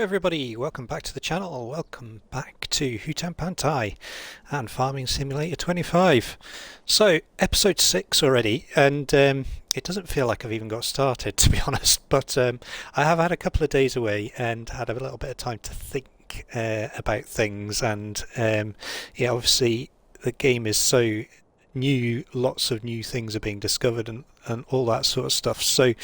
everybody, welcome back to the channel, welcome back to Hutan Pantai and Farming Simulator 25. So, episode 6 already, and it doesn't feel like I've even got started, to be honest, but I have had a couple of days away and had a little bit of time to think about things, and yeah, obviously the game is so new, lots of new things are being discovered and all that sort of stuff. So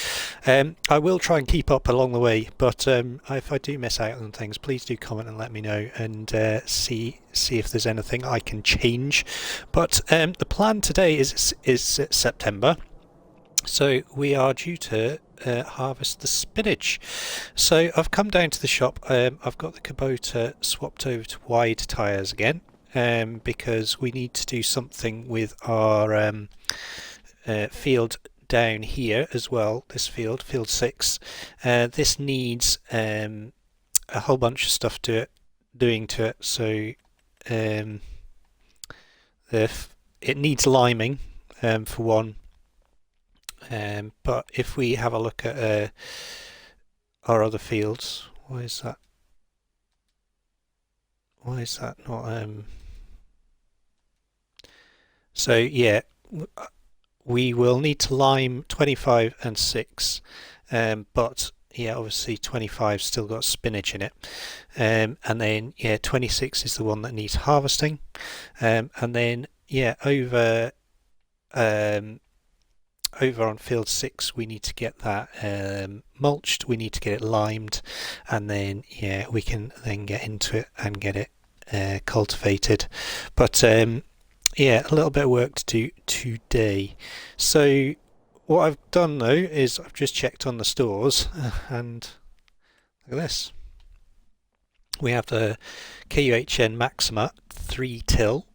I will try and keep up along the way, but if I do miss out on things, please do comment and let me know, and see if there's anything I can change. But the plan today is September, so we are due to harvest the spinach. So I've come down to the shop. I've got the Kubota swapped over to wide tyres again, because we need to do something with our field down here as well. This field 6, this needs a whole bunch of stuff doing to it. So it needs liming, for one. But if we have a look at our other fields, why is that not so yeah, we will need to lime 25 and 6, but yeah, obviously 25's still got spinach in it, and then yeah, 26 is the one that needs harvesting, and then yeah, over on field 6 we need to get that mulched, we need to get it limed, and then yeah, we can then get into it and get it cultivated. But yeah, a little bit of work to do today. So what I've done though is I've just checked on the stores, and look at this. We have the KUHN Maxima 3 till,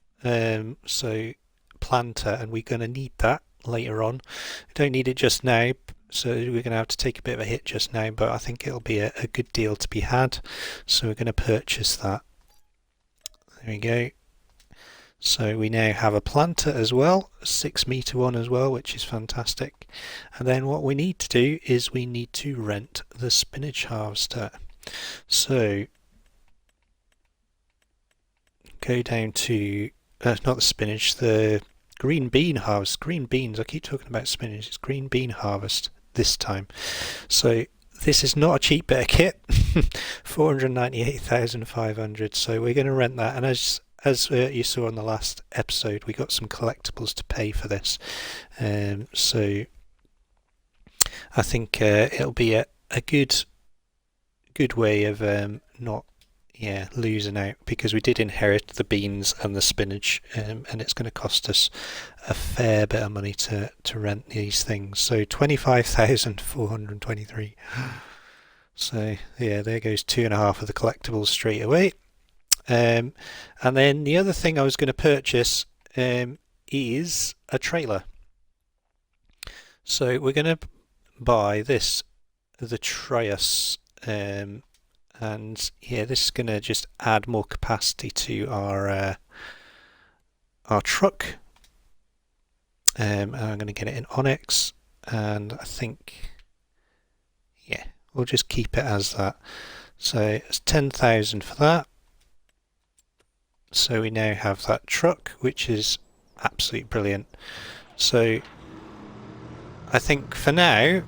so planter, and we're going to need that later on. We don't need it just now, so we're going to have to take a bit of a hit just now, but I think it'll be a good deal to be had, so we're going to purchase that. There we go. So we now have a planter as well, a 6-meter one as well, which is fantastic. And then what we need to do is we need to rent the spinach harvester. So go down to not the spinach, the green bean harvest. Green beans, I keep talking about spinach, it's green bean harvest this time. So this is not a cheap bit of kit, 498,500. So we're going to rent that, and as you saw in the last episode, we got some collectibles to pay for this, so I think it'll be a good way of not losing out, because we did inherit the beans and the spinach, and it's going to cost us a fair bit of money to rent these things. So 25,423. So yeah, there goes 2.5 of the collectibles straight away. And then the other thing I was going to purchase is a trailer. So we're going to buy this, the Trius, and yeah, this is going to just add more capacity to our truck. And I'm going to get it in Onyx, and I think yeah, we'll just keep it as that. So it's 10,000 for that. So we now have that truck, which is absolutely brilliant. So I think for now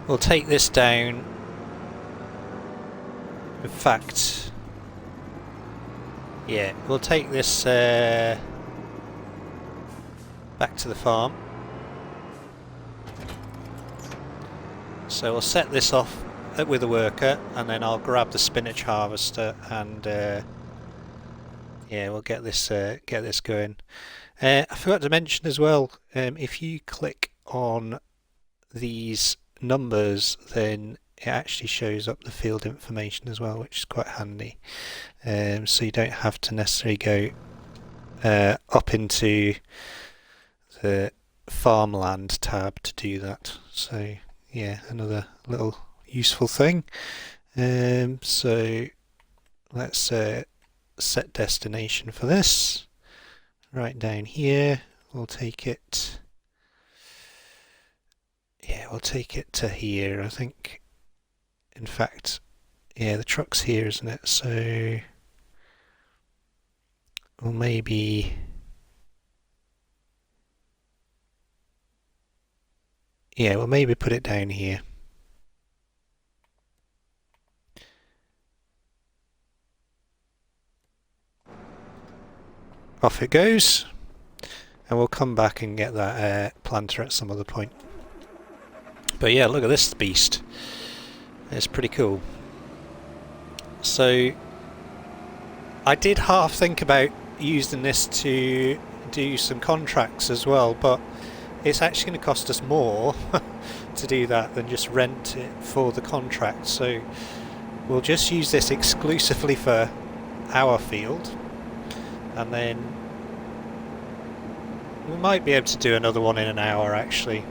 we'll take this down. In fact, yeah, we'll take this back to the farm. So we'll set this off with a worker, and then I'll grab the spinach harvester, and yeah, we'll get this going. I forgot to mention as well, if you click on these numbers, then it actually shows up the field information as well, which is quite handy. So you don't have to necessarily go up into the farmland tab to do that. So yeah, another little useful thing. So let's set destination for this right down here. We'll take it Yeah, we'll take it to here, I think. In fact, yeah, the truck's here, isn't it? So we'll maybe... Yeah, we'll maybe put it down here. Off it goes. And we'll come back and get that planter at some other point. But yeah, look at this beast. It's pretty cool. So I did half think about using this to do some contracts as well, but it's actually going to cost us more to do that than just rent it for the contract. So we'll just use this exclusively for our field, and then we might be able to do another one in an hour actually.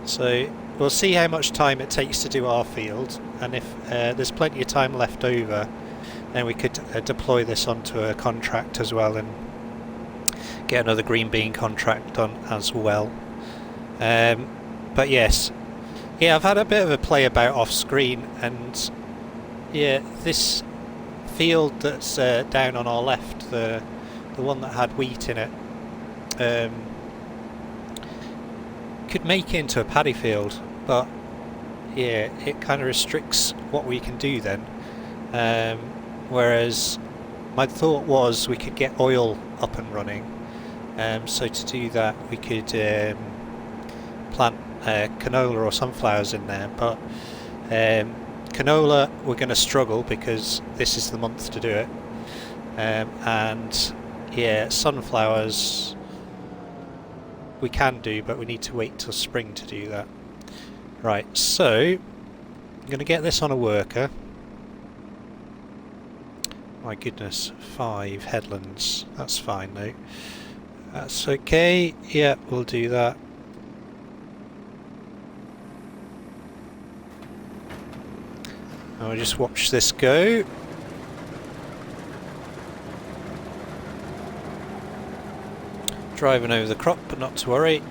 So we'll see how much time it takes to do our field, and if there's plenty of time left over, then we could deploy this onto a contract as well and get another green bean contract done as well. But yes, yeah, I've had a bit of a play about off screen, and yeah, this field that's down on our left, the one that had wheat in it, could make it into a paddy field, but yeah, it kind of restricts what we can do then. Whereas my thought was we could get oil up and running, so to do that we could plant canola or sunflowers in there, but canola we're going to struggle because this is the month to do it, and yeah, sunflowers we can do, but we need to wait till spring to do that. Right, so I'm going to get this on a worker. My goodness, 5 headlands. That's fine though. That's okay. Yeah, we'll do that. And we'll just watch this go. Driving over the crop, but not to worry.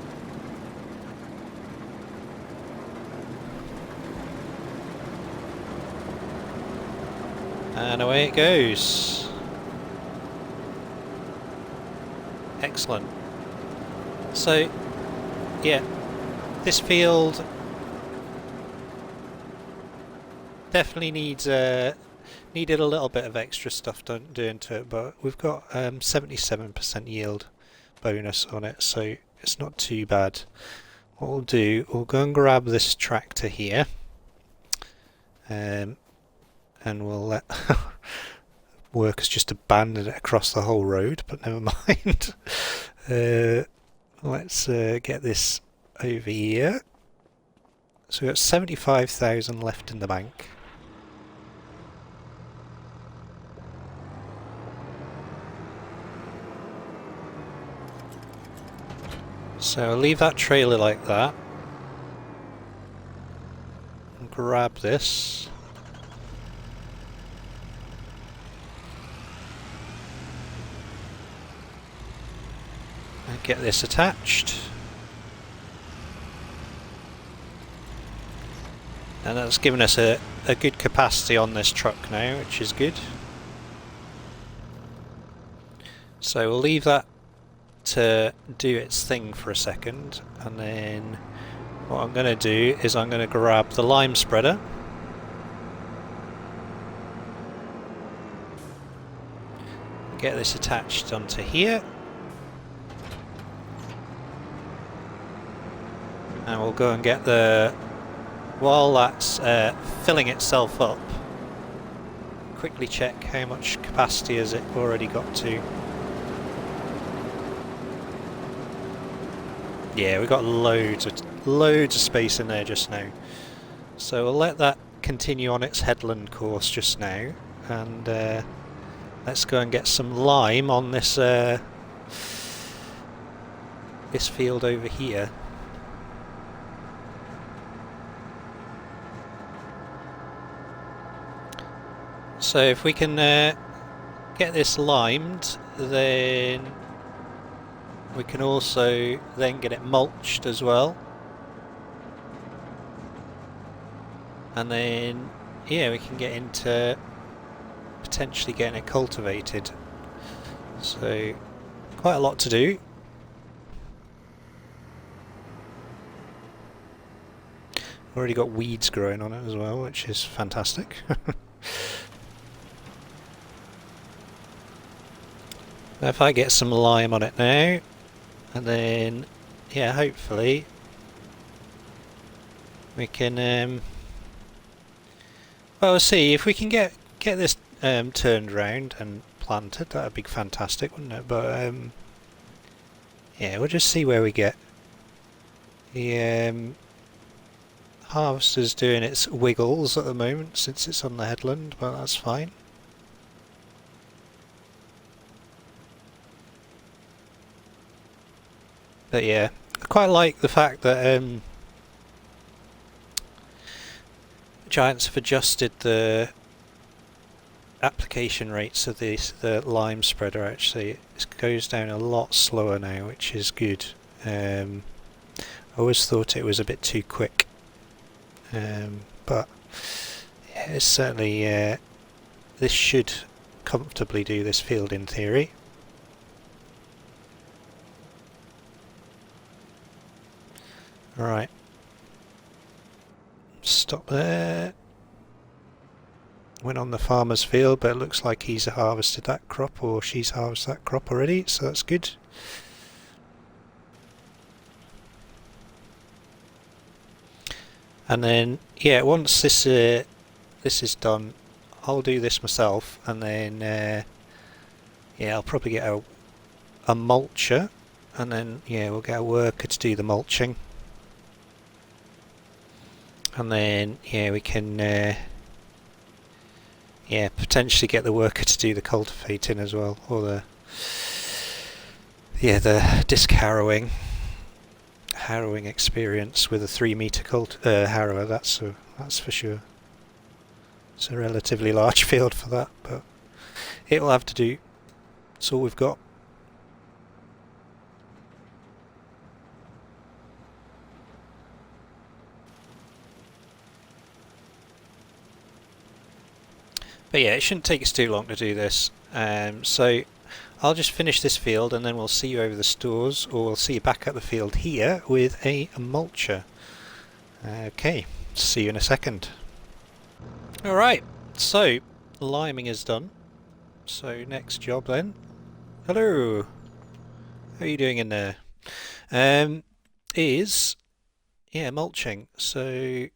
And away it goes. Excellent. So, yeah, this field definitely needs needed a little bit of extra stuff doing to it, but we've got 77% yield bonus on it, so it's not too bad. What we'll do, we'll go and grab this tractor here, and we'll let workers just abandon it across the whole road, but never mind. Let's get this over here. So we've got 75,000 left in the bank. So I'll leave that trailer like that. And grab this. And get this attached. And that's given us a good capacity on this truck now, which is good. So we'll leave that to do its thing for a second, and then what I'm going to do is I'm going to grab the lime spreader, get this attached onto here, and we'll go and get the, while that's filling itself up, quickly check how much capacity has it already got to. Yeah, we've got loads of space in there just now. So we'll let that continue on its headland course just now, and let's go and get some lime on this this field over here. So if we can get this limed, then we can also then get it mulched as well. and then yeah, we can get into potentially getting it cultivated. So quite a lot to do. Already got weeds growing on it as well, which is fantastic. If I get some lime on it now, and then yeah, hopefully we can well, we'll see if we can get this turned around and planted. That'd be fantastic, wouldn't it? But yeah, we'll just see where we get. The harvester's doing its wiggles at the moment since it's on the headland, but that's fine. But yeah, I quite like the fact that Giants have adjusted the application rates of the lime spreader. Actually, it goes down a lot slower now, which is good. I always thought it was a bit too quick, but yeah, it's certainly this should comfortably do this field in theory. Right, stop there. Went on the farmer's field, but it looks like he's harvested that crop, or she's harvested that crop already, so that's good. And then yeah, once this is done, I'll do this myself, and then yeah, I'll probably get a mulcher, and then yeah, we'll get a worker to do the mulching, and then yeah, we can yeah, potentially get the worker to do the cultivating as well, or the yeah, the disc harrowing experience with a 3 meter harrower. That's for sure. It's a relatively large field for that, but it will have to do. That's all we've got. But yeah, it shouldn't take us too long to do this. So I'll just finish this field, and then we'll see you over the stores, or we'll see you back at the field here with a mulcher. Okay, see you in a second. Alright, so liming is done. So next job then. Hello, how are you doing in there? Is yeah, mulching. So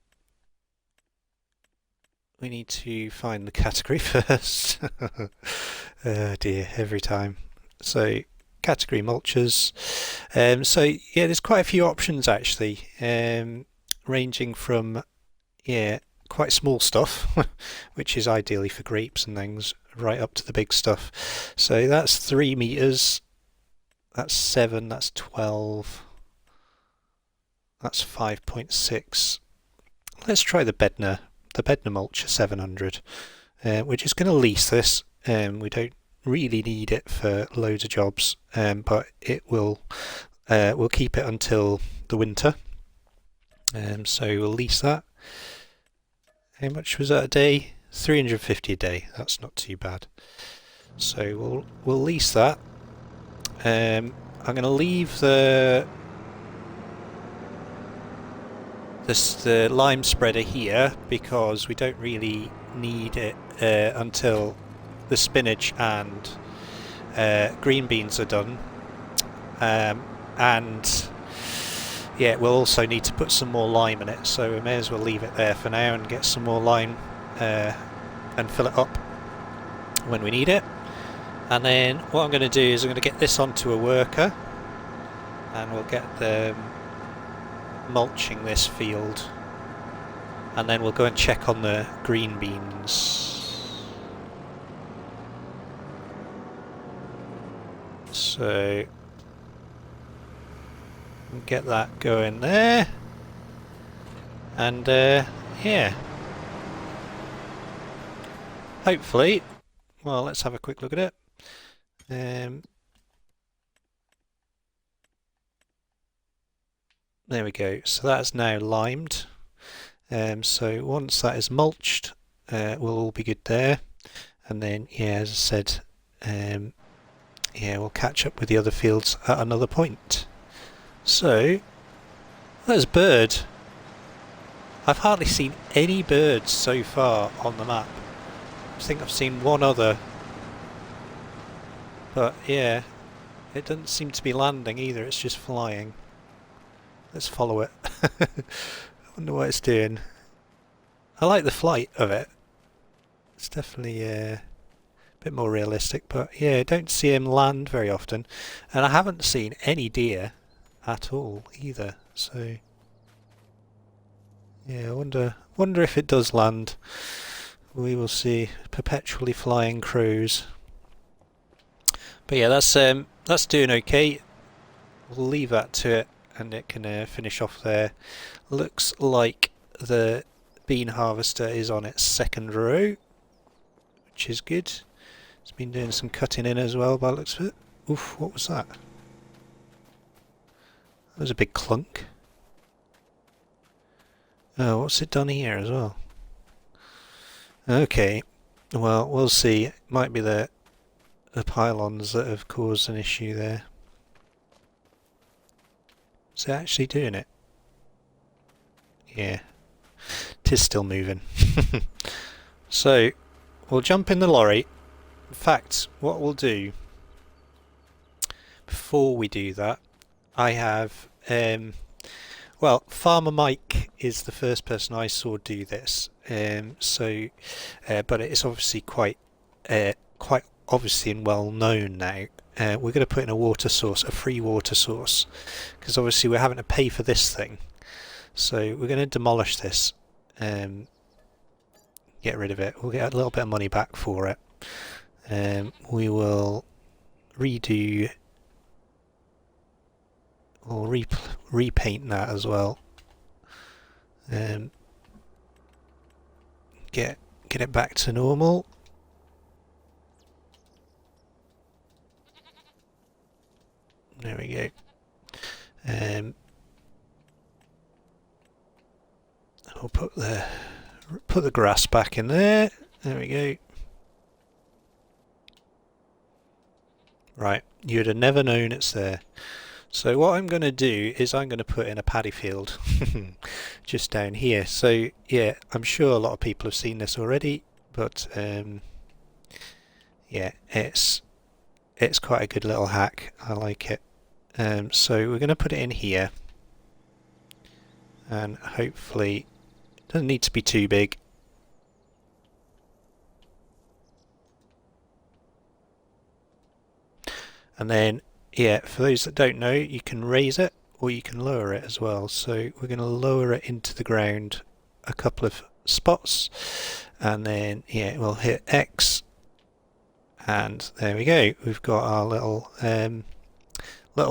we need to find the category first. Oh dear, every time. So category mulchers. So yeah, there's quite a few options actually, ranging from yeah, quite small stuff, which is ideally for grapes and things, right up to the big stuff. So that's 3 meters. That's 7. That's 12. That's 5.6. Let's try the Bednar mulcher 700. We're just going to lease this. We don't really need it for loads of jobs, but it will we'll keep it until the winter. So we'll lease that. How much was that a day? 350 a day. That's not too bad. So we'll lease that. I'm going to leave the lime spreader here because we don't really need it until the spinach and green beans are done, and yeah, we'll also need to put some more lime in it, so we may as well leave it there for now and get some more lime and fill it up when we need it. And then what I'm going to do is I'm going to get this onto a worker, and we'll get the mulching this field, and then we'll go and check on the green beans. So get that going there, and yeah, hopefully, well, let's have a quick look at it. There we go, so that's now limed. So once that is mulched, we'll all be good there. And then, yeah, as I said, yeah, we'll catch up with the other fields at another point. So, there's a bird. I've hardly seen any birds so far on the map. I think I've seen one other. But yeah, it doesn't seem to be landing either, it's just flying. Let's follow it. I wonder what it's doing. I like the flight of it. It's definitely a bit more realistic, but yeah, I don't see him land very often. And I haven't seen any deer at all either, so yeah, I wonder if it does land. We will see. Perpetually flying crows. But yeah, that's doing okay. We'll leave that to it, and it can finish off there. Looks like the bean harvester is on its second row, which is good. It's been doing some cutting in as well by the looks of it. Oof, what was that? That was a big clunk. Oh, what's it done here as well? Okay, well, we'll see. It might be the pylons that have caused an issue there. Is it actually doing it? Yeah, it is still moving. So, we'll jump in the lorry. In fact, what we'll do before we do that, I have well, Farmer Mike is the first person I saw do this. But it's obviously quite obviously and well known now. We're going to put in a water source, a free water source, because obviously we're having to pay for this thing. So we're going to demolish this, get rid of it. We'll get a little bit of money back for it. We will redo or repaint that as well. Get it back to normal. There we go. I'll put the grass back in there. There we go. Right, you'd have never known it's there. So what I'm going to do is I'm going to put in a paddy field just down here. So yeah, I'm sure a lot of people have seen this already, but yeah, it's quite a good little hack. I like it. So we're going to put it in here, and hopefully it doesn't need to be too big. And then, yeah, for those that don't know, you can raise it or you can lower it as well. So we're going to lower it into the ground a couple of spots, and then, yeah, we'll hit X, and there we go. We've got our little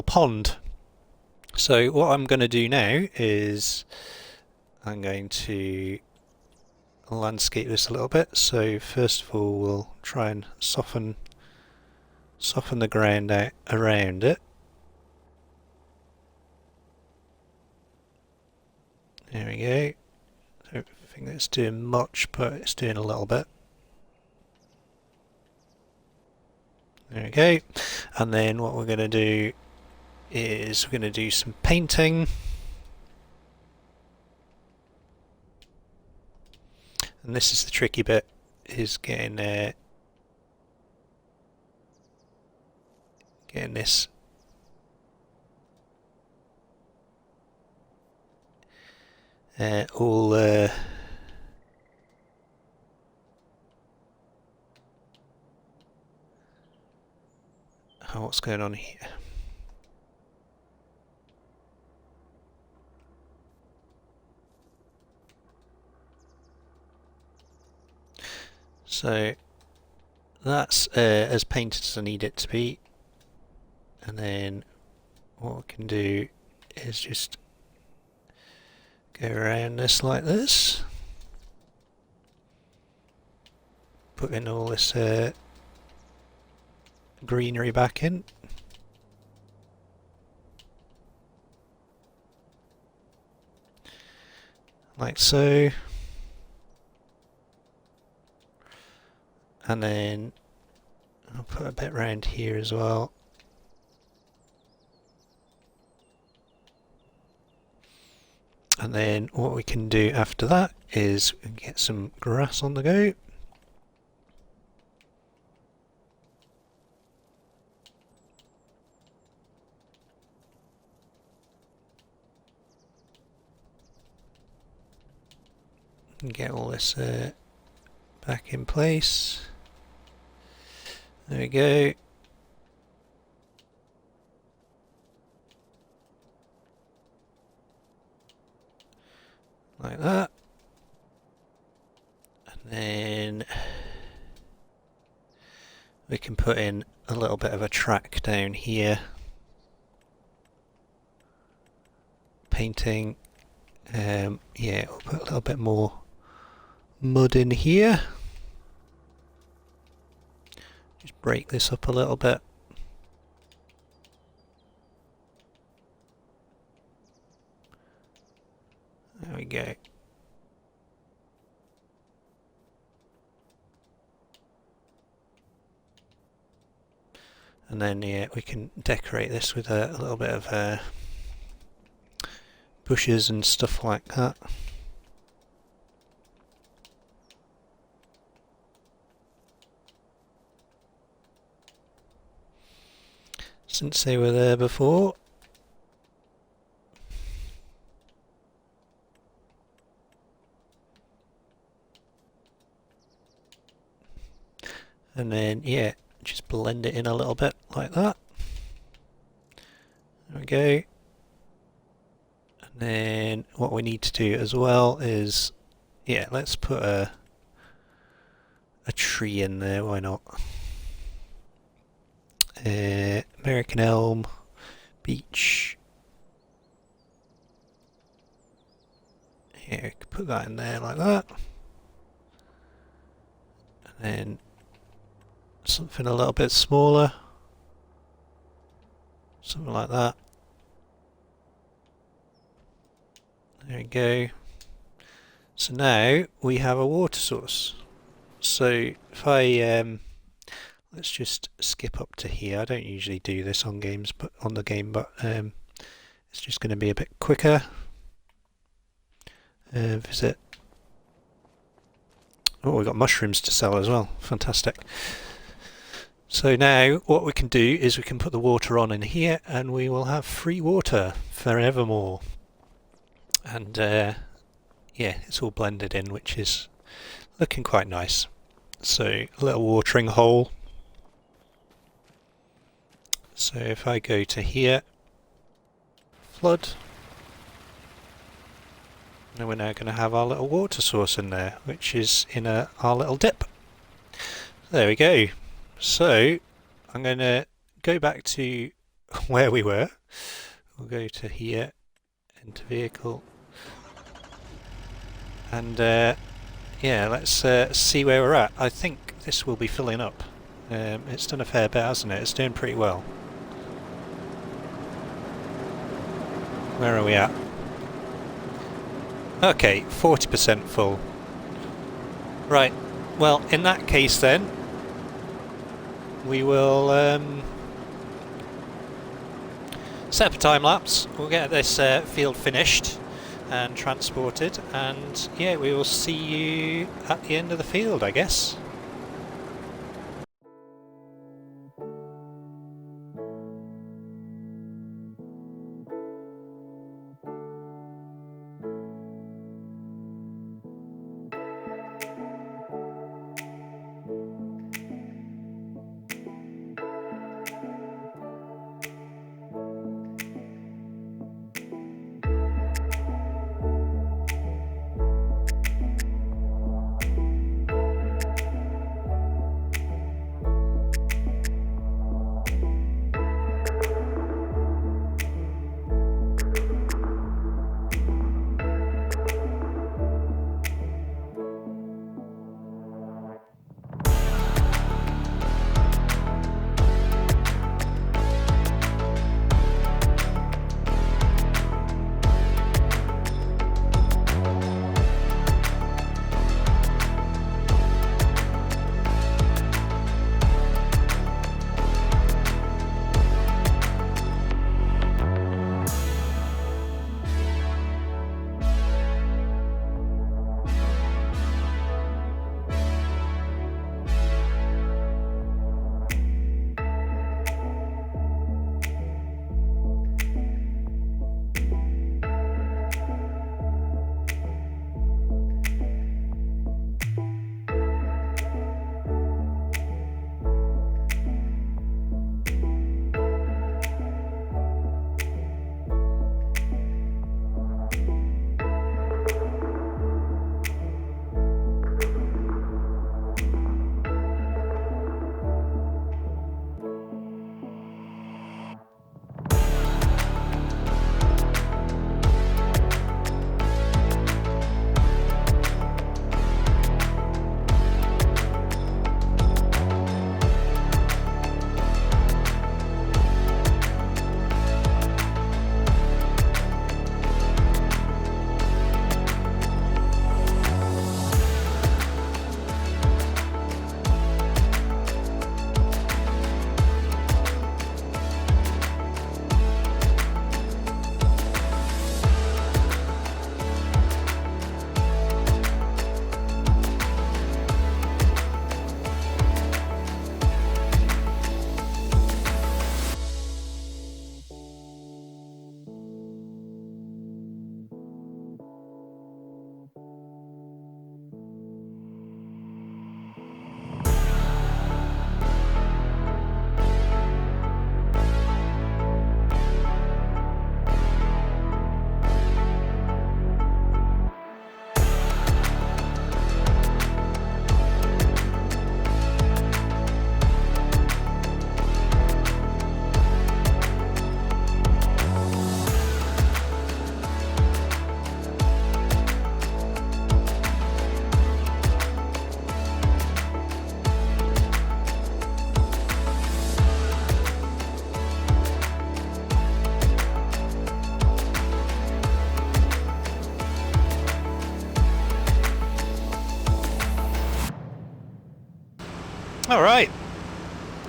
pond. So what I'm going to do now is I'm going to landscape this a little bit. So first of all, we'll try and soften the ground out around it. There we go. I don't think that's doing much, but it's doing a little bit. There we go. And then what we're going to do is we're going to do some painting. And this is the tricky bit, is getting this all what's going on here? So that's as painted as I need it to be, and then what we can do is just go around this like this, put in all this greenery back in. like so. And then I'll put a bit around here as well. And then what we can do after that is get some grass on the go. And get all this back in place. There we go. Like that. And then we can put in a little bit of a track down here. Painting. Yeah, we'll put a little bit more mud in here. Just break this up a little bit. There we go. And then yeah, we can decorate this with a little bit of bushes and stuff like that. Since they were there before. And then yeah, just blend it in a little bit like that. There we go. And then what we need to do as well is, yeah, let's put a tree in there, why not? American elm, beech. Yeah, we could put that in there like that. And then something a little bit smaller. Something like that. There we go. So now we have a water source. So if I let's just skip up to here. I don't usually do this on games, but on the game, but it's just going to be a bit quicker. Visit. Oh, we've got mushrooms to sell as well. Fantastic. So now what we can do is we can put the water on in here, and we will have free water forevermore. And yeah, it's all blended in, which is looking quite nice. So a little watering hole. So if I go to here, flood, and we're now going to have our little water source in there, which is in our little dip. There we go. So I'm going to go back to where we were. We'll go to here, into vehicle, and yeah, let's see where we're at. I think this will be filling up. It's done a fair bit, hasn't it? It's doing pretty well. Where are we at? Okay, 40% full. Right, well, in that case then, we will set up a time lapse. We'll get this field finished and transported, and yeah, we will see you at the end of the field, I guess. Alright.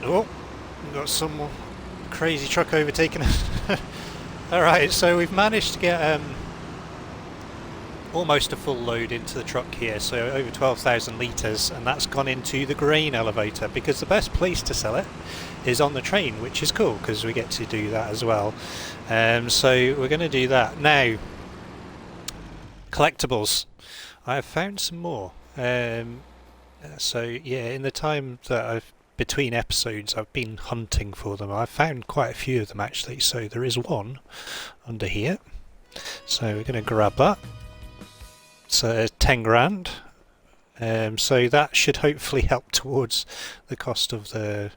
Oh, we've got some crazy truck overtaking us. Alright, so we've managed to get almost a full load into the truck here, so over 12,000 litres, and that's gone into the grain elevator, because the best place to sell it is on the train, which is cool because we get to do that as well. So we're going to do that now. Collectibles. I have found some more. So yeah, in the time that I've between episodes I've been hunting for them. I've found quite a few of them actually, so there is one under here, so we're going to grab that. So 10 grand. So that should hopefully help towards the cost of the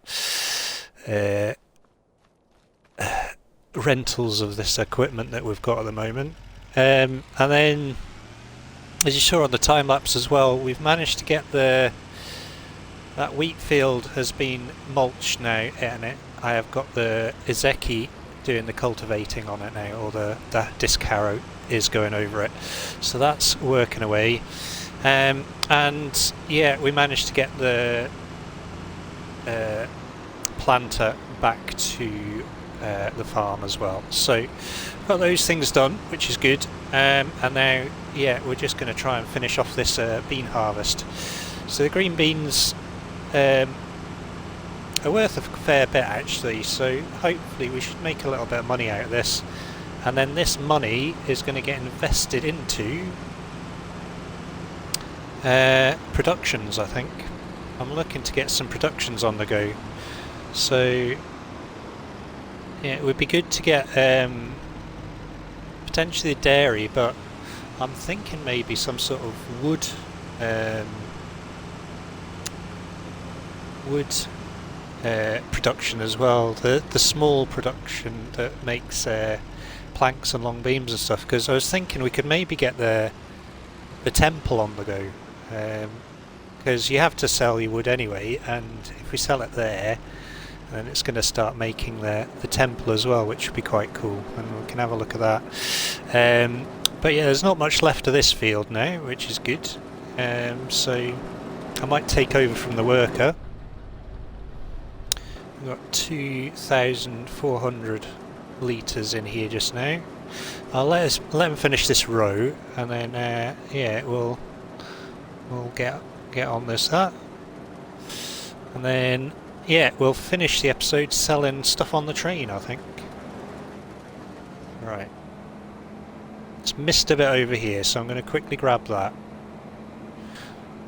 rentals of this equipment that we've got at the moment. And then, as you saw on the time lapse as well, we've managed to get that wheat field has been mulched now, and I have got the Ezeki doing the cultivating on it now, or the disc harrow is going over it, so that's working away. And yeah, we managed to get the planter back to the farm as well, so got those things done, which is good. And now, yeah, we're just going to try and finish off this bean harvest. So the green beans are worth a fair bit actually, so hopefully we should make a little bit of money out of this, and then this money is going to get invested into productions. I think I'm looking to get some productions on the go, so yeah, it would be good to get potentially dairy, but I'm thinking maybe some sort of wood production as well, the small production that makes planks and long beams and stuff, because I was thinking we could maybe get the temple on the go, because you have to sell your wood anyway, and if we sell it there, then it's going to start making the temple as well, which would be quite cool, and we can have a look at that. But yeah, there's not much left of this field now, which is good. So I might take over from the worker. We've got 2,400 litres in here just now. I'll let him finish this row, and then yeah, we'll get on that, and then yeah, we'll finish the episode selling stuff on the train, I think. Right, it's missed a bit over here, so I'm going to quickly grab that.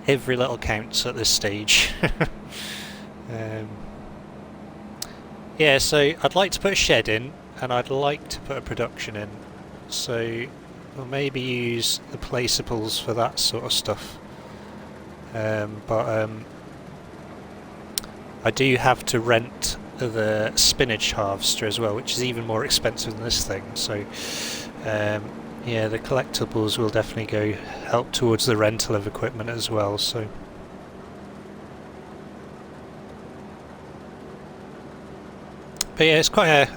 Every little counts at this stage. Yeah, so I'd like to put a shed in, and I'd like to put a production in, so we'll maybe use the placeables for that sort of stuff. But I do have to rent the spinach harvester as well, which is even more expensive than this thing, so yeah, the collectibles will definitely go help towards the rental of equipment as well. So but yeah, it's quite a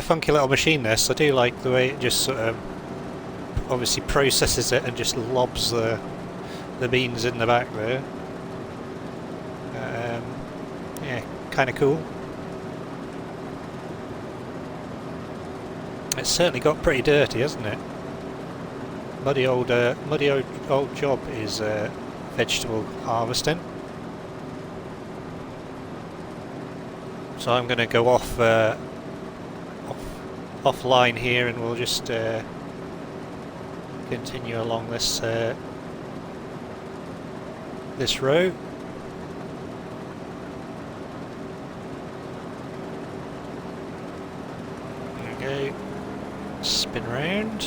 funky little machine this. I do like the way it just sort of obviously processes it and just lobs the beans in the back there. Yeah, kind of cool. It's certainly got pretty dirty, hasn't it? Muddy old job is vegetable harvesting. So I'm going to go offline here, and we'll just continue along this this row. There we go. Spin round.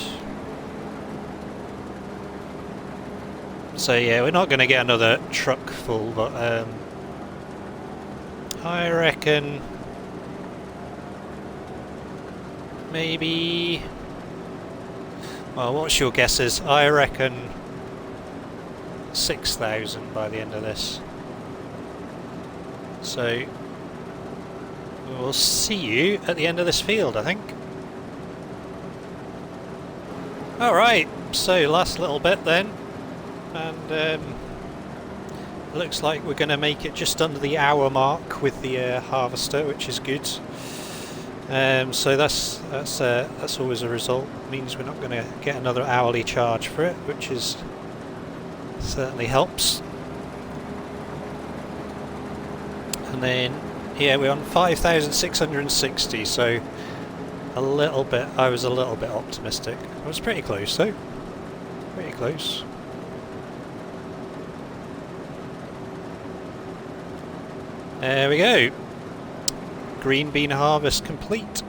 So yeah, we're not going to get another truck full, but I reckon maybe, well, what's your guesses? I reckon 6,000 by the end of this. So we'll see you at the end of this field, I think. Alright, so last little bit then, and looks like we're going to make it just under the hour mark with the harvester, which is good. So that's always a result. It means we're not going to get another hourly charge for it, which is certainly helps. And then yeah, we're on 5,660. So a little bit. I was a little bit optimistic. I was pretty close though. Pretty close. There we go. Green bean harvest complete.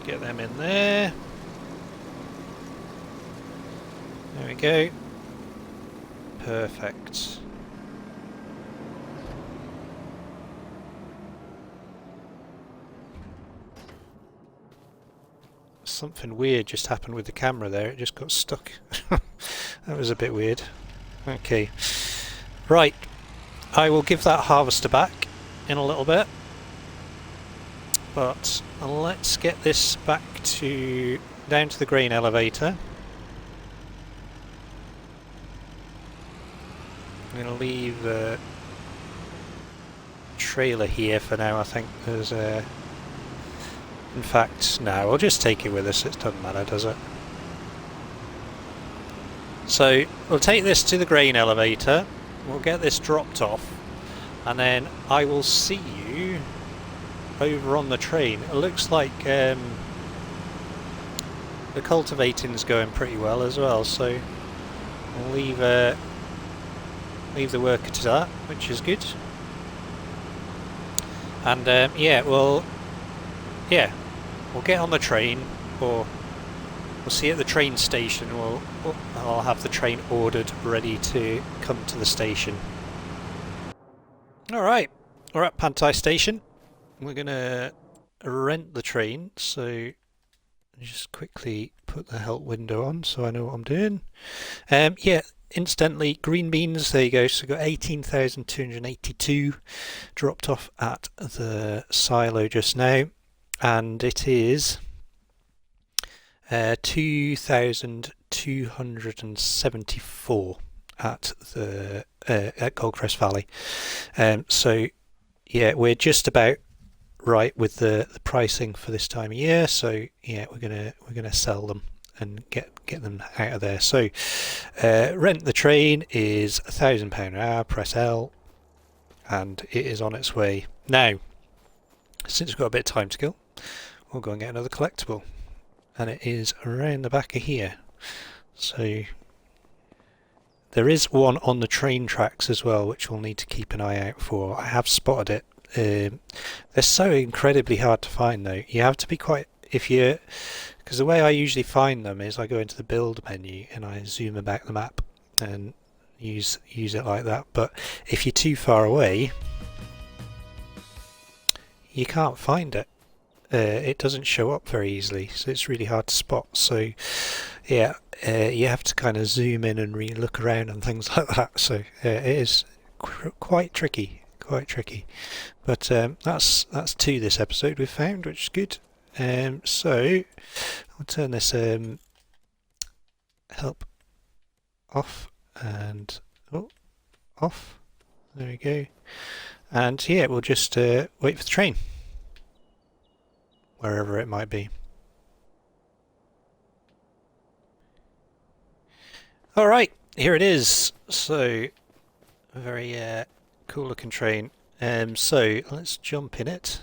Get them in there. There we go. Perfect. Something weird just happened with the camera there, it just got stuck. That was a bit weird. Okay. Right. I will give that harvester back in a little bit. But let's get this back down to the grain elevator. I'm going to leave the trailer here for now. I think there's a... In fact, no, we'll just take it with us. It doesn't matter, does it? So we'll take this to the grain elevator. We'll get this dropped off, and then I will see you over on the train. It looks like the cultivating's going pretty well as well. So we'll leave the worker to that, which is good. And yeah, we'll get on the train, or we'll see at the train station. I'll have the train ordered, ready to come to the station. Alright, we're at Pantai station. We're going to rent the train, so just quickly put the help window on so I know what I'm doing. Yeah, incidentally, green beans, there you go. So we've got 18,282 dropped off at the silo just now. And it is 2,274 at the at Goldcrest Valley. So yeah, we're just about right with the pricing for this time of year. So yeah, we're gonna sell them and get them out of there. So rent the train is £1,000 an hour. Press L, and it is on its way now. Since we've got a bit of time to kill, we'll go and get another collectible, and it is around the back of here. So there is one on the train tracks as well, which we'll need to keep an eye out for. I have spotted it. They're so incredibly hard to find though. You have to be quite, because the way I usually find them is I go into the build menu and I zoom about the map and use it like that. But if you're too far away, you can't find it. It doesn't show up very easily, so it's really hard to spot. So yeah, you have to kind of zoom in and really look around and things like that. So it is quite tricky, But that's two this episode we've found, which is good. So I'll turn this help off and off. There we go. And yeah, we'll just wait for the train, wherever it might be. Alright, here it is. So, a very cool looking train. So, let's jump in it.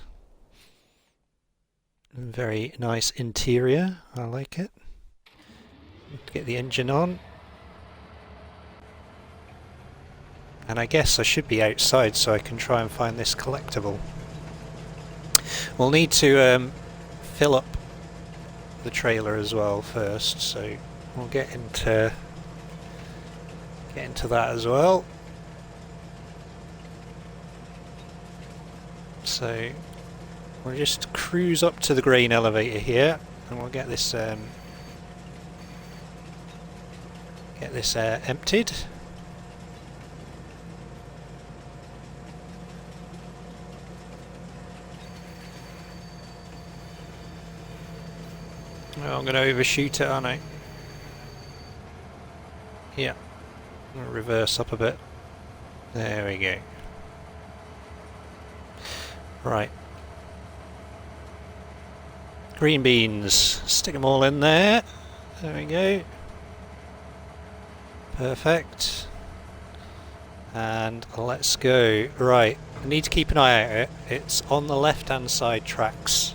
Very nice interior, I like it. Get the engine on. And I guess I should be outside so I can try and find this collectible. We'll need to fill up the trailer as well first, so we'll get into that as well. So we'll just cruise up to the grain elevator here, and we'll get this emptied. Oh, I'm going to overshoot it, aren't I? Yeah. I'm going to reverse up a bit. There we go. Right. Green beans. Stick them all in there. There we go. Perfect. And let's go. Right. I need to keep an eye out. It's on the left-hand side tracks.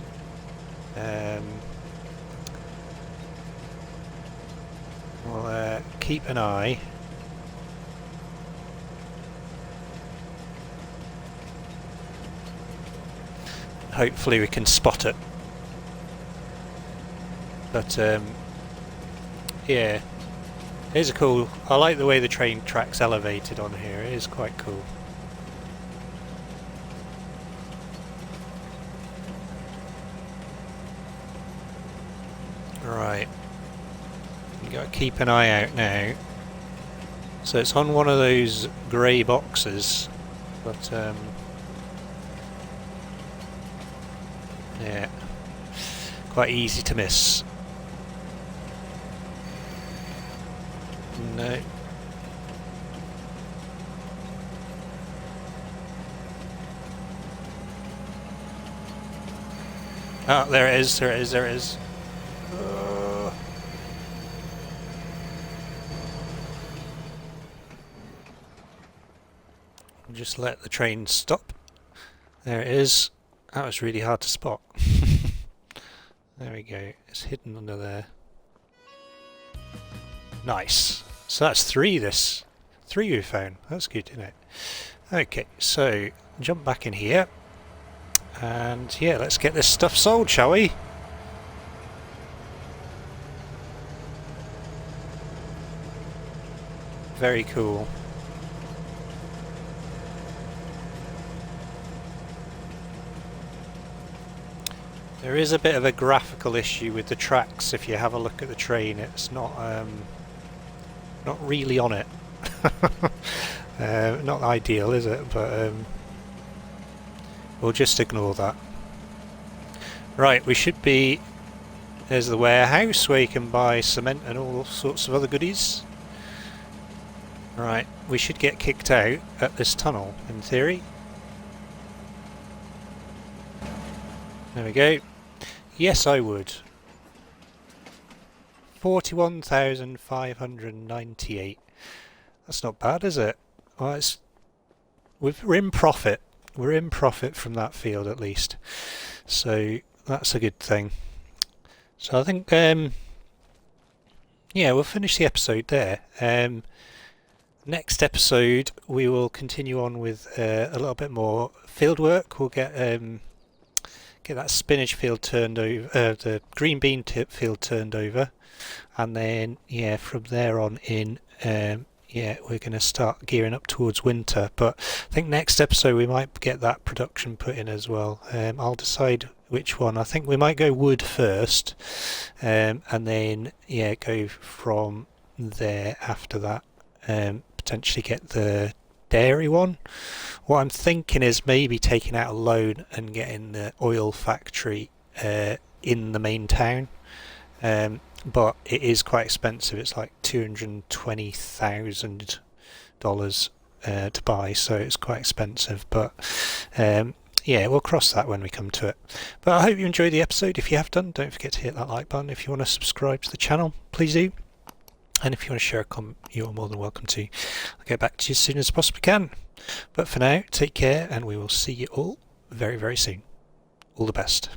We'll keep an eye. Hopefully we can spot it. But yeah, it is cool. I like the way the train track's elevated on here. It is quite cool. Right, you got to keep an eye out now. So it's on one of those grey boxes, but yeah, quite easy to miss. No. Oh, there it is, there it is, there it is. Just let the train stop. There it is. That was really hard to spot. There we go. It's hidden under there. Nice. So that's three we found. That's good, isn't it? Okay, so jump back in here. And yeah, let's get this stuff sold, shall we? Very cool. There is a bit of a graphical issue with the tracks. If you have a look at the train, it's not really on it. Not ideal, is it? But we'll just ignore that. Right, we should be... There's the warehouse where you can buy cement and all sorts of other goodies. Right, we should get kicked out at this tunnel, in theory. There we go. Yes, I would. 41,598. That's not bad, is it? Well, we're in profit. We're in profit from that field at least. So that's a good thing. So I think, yeah, we'll finish the episode there. Next episode, we will continue on with a little bit more field work. We'll get that spinach field turned over, the green bean field turned over, and then yeah, from there on in, yeah, we're going to start gearing up towards winter. But I think next episode we might get that production put in as well. I'll decide which one. I think we might go wood first, and then yeah, go from there after that. Potentially get the dairy one. What I'm thinking is maybe taking out a loan and getting the oil factory in the main town, but it is quite expensive. It's like $220,000 to buy, so it's quite expensive. But yeah, we'll cross that when we come to it. But I hope you enjoyed the episode. If you have done, don't forget to hit that like button. If you want to subscribe to the channel, please do. And if you want to share a comment, you are more than welcome to. I'll get back to you as soon as I possibly can. But for now, take care, and we will see you all very, very soon. All the best.